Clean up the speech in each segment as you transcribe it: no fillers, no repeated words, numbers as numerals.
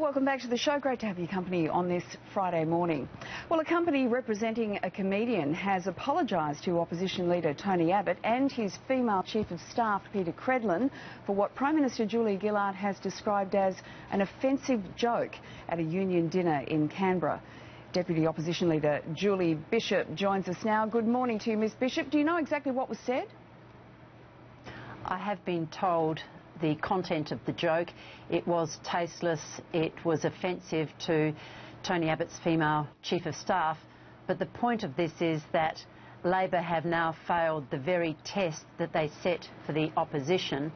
Welcome back to the show. Great to have your company on this Friday morning. Well, a company representing a comedian has apologised to opposition leader Tony Abbott and his female chief of staff Peter Credlin for what Prime Minister Julia Gillard has described as an offensive joke at a union dinner in Canberra. Deputy Opposition Leader Julie Bishop joins us now. Good morning to you, Ms Bishop. Do you know exactly what was said? I have been told the content of the joke. It was tasteless, it was offensive to Tony Abbott's female chief of staff, but the point of this is that Labor have now failed the very test that they set for the opposition,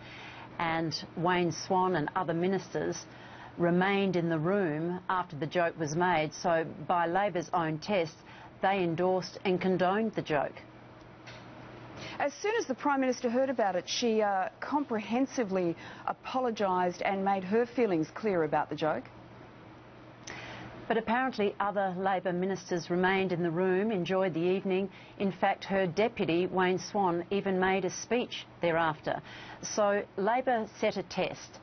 and Wayne Swan and other ministers remained in the room after the joke was made, so by Labor's own test they endorsed and condoned the joke. As soon as the Prime Minister heard about it, she comprehensively apologised and made her feelings clear about the joke. But apparently other Labor ministers remained in the room, enjoyed the evening. In fact, her deputy, Wayne Swan, even made a speech thereafter. So Labor set a test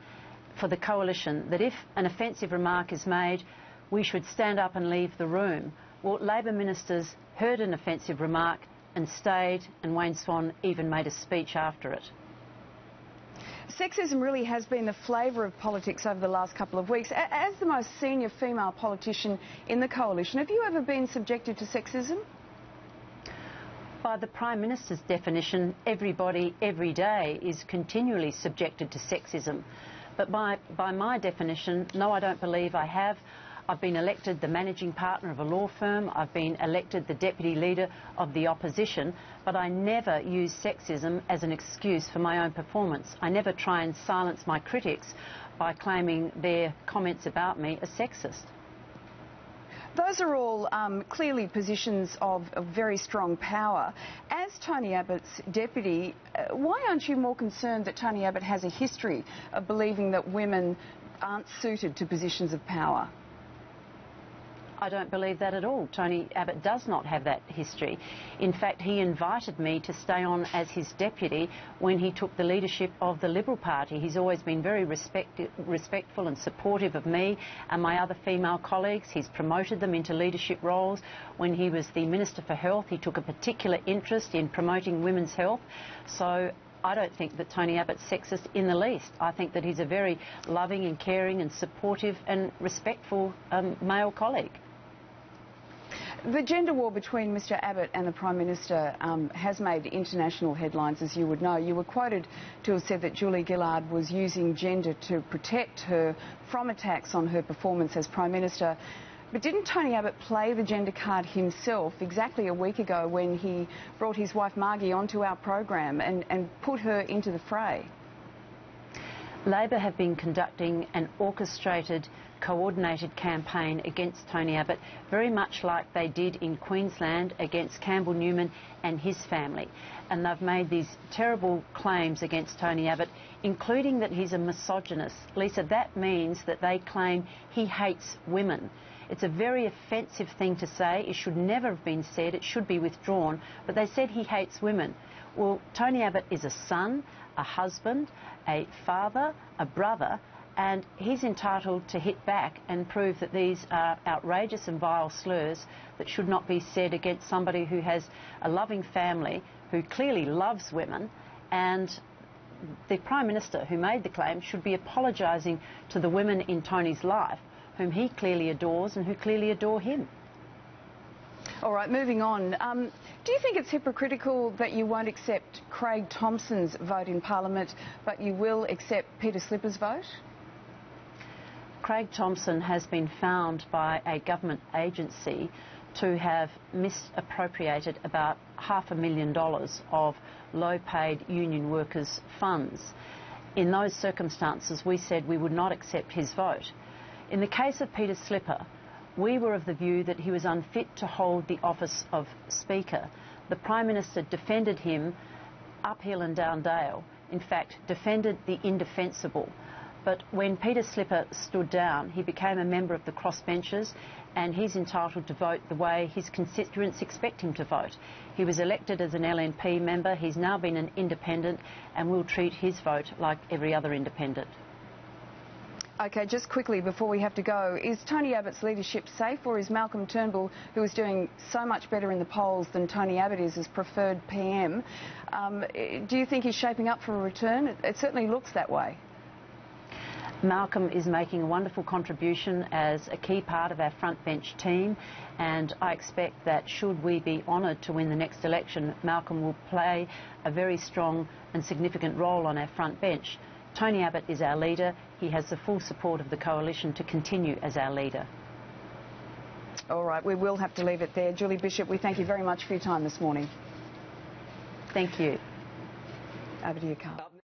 for the coalition that if an offensive remark is made, we should stand up and leave the room. Well, Labor ministers heard an offensive remark and stayed, and Wayne Swan even made a speech after it. Sexism really has been the flavour of politics over the last couple of weeks. As the most senior female politician in the coalition, have you ever been subjected to sexism? By the Prime Minister's definition, everybody, every day, is continually subjected to sexism. But by my definition, no, I don't believe I have. I've been elected the managing partner of a law firm, I've been elected the deputy leader of the opposition, but I never use sexism as an excuse for my own performance. I never try and silence my critics by claiming their comments about me as sexist. Those are all clearly positions of very strong power. As Tony Abbott's deputy, why aren't you more concerned that Tony Abbott has a history of believing that women aren't suited to positions of power? I don't believe that at all. Tony Abbott does not have that history. In fact, he invited me to stay on as his deputy when he took the leadership of the Liberal Party. He's always been very respectful and supportive of me and my other female colleagues. He's promoted them into leadership roles. When he was the Minister for Health, he took a particular interest in promoting women's health. So I don't think that Tony Abbott's sexist in the least. I think that he's a very loving and caring and supportive and respectful male colleague. The gender war between Mr Abbott and the Prime Minister has made international headlines, as you would know. You were quoted to have said that Julia Gillard was using gender to protect her from attacks on her performance as Prime Minister. But didn't Tony Abbott play the gender card himself exactly a week ago when he brought his wife Margie onto our program and put her into the fray? Labor have been conducting an orchestrated, coordinated campaign against Tony Abbott, very much like they did in Queensland against Campbell Newman and his family. And they've made these terrible claims against Tony Abbott, including that he's a misogynist. Lisa, that means that they claim he hates women. It's a very offensive thing to say. It should never have been said. It should be withdrawn. But they said he hates women. Well, Tony Abbott is a son, a husband, a father, a brother, and he's entitled to hit back and prove that these are outrageous and vile slurs that should not be said against somebody who has a loving family, who clearly loves women, and the Prime Minister who made the claim should be apologising to the women in Tony's life, whom he clearly adores and who clearly adore him. All right, moving on. Do you think it's hypocritical that you won't accept Craig Thomson's vote in Parliament, but you will accept Peter Slipper's vote? Craig Thomson has been found by a government agency to have misappropriated about $500,000 of low-paid union workers' funds. In those circumstances, we said we would not accept his vote. In the case of Peter Slipper, we were of the view that he was unfit to hold the office of Speaker. The Prime Minister defended him uphill and down dale, in fact defended the indefensible. But when Peter Slipper stood down, he became a member of the crossbenchers, and he's entitled to vote the way his constituents expect him to vote. He was elected as an LNP member, he's now been an independent, and we'll treat his vote like every other independent. OK, just quickly before we have to go, is Tony Abbott's leadership safe, or is Malcolm Turnbull, who is doing so much better in the polls than Tony Abbott is as preferred PM, do you think he's shaping up for a return? It certainly looks that way. Malcolm is making a wonderful contribution as a key part of our front bench team, and I expect that should we be honoured to win the next election, Malcolm will play a very strong and significant role on our front bench. Tony Abbott is our leader. He has the full support of the coalition to continue as our leader. All right, we will have to leave it there. Julie Bishop, we thank you very much for your time this morning. Thank you. Over to you, Carl.